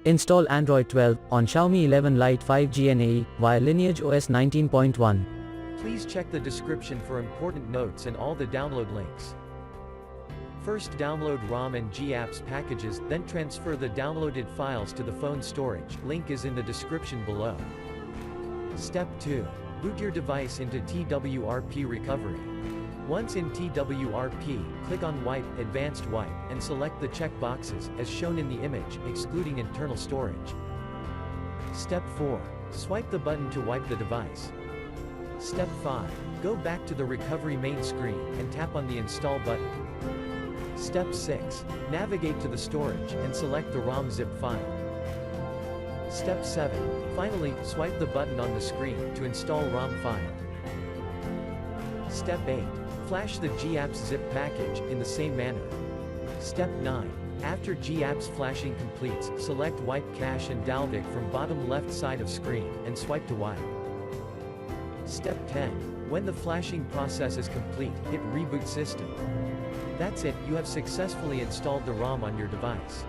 Install Android 12 on Xiaomi 11 Lite 5G and AE via LineageOS 19.1. Please check the description for important notes and all the download links. First download ROM and GApps packages, then transfer the downloaded files to the phone storage. Link is in the description below. Step 2. Boot your device into TWRP recovery. Once in TWRP, click on Wipe, Advanced Wipe, and select the check boxes, as shown in the image, excluding internal storage. Step 4. Swipe the button to wipe the device. Step 5. Go back to the recovery main screen, and tap on the Install button. Step 6. Navigate to the storage, and select the ROM zip file. Step 7. Finally, swipe the button on the screen to install ROM file. Step 8. Flash the GApps zip package, in the same manner. Step 9. After GApps flashing completes, select Wipe Cache and Dalvik from bottom left side of screen, and swipe to wipe. Step 10. When the flashing process is complete, hit Reboot System. That's it, you have successfully installed the ROM on your device.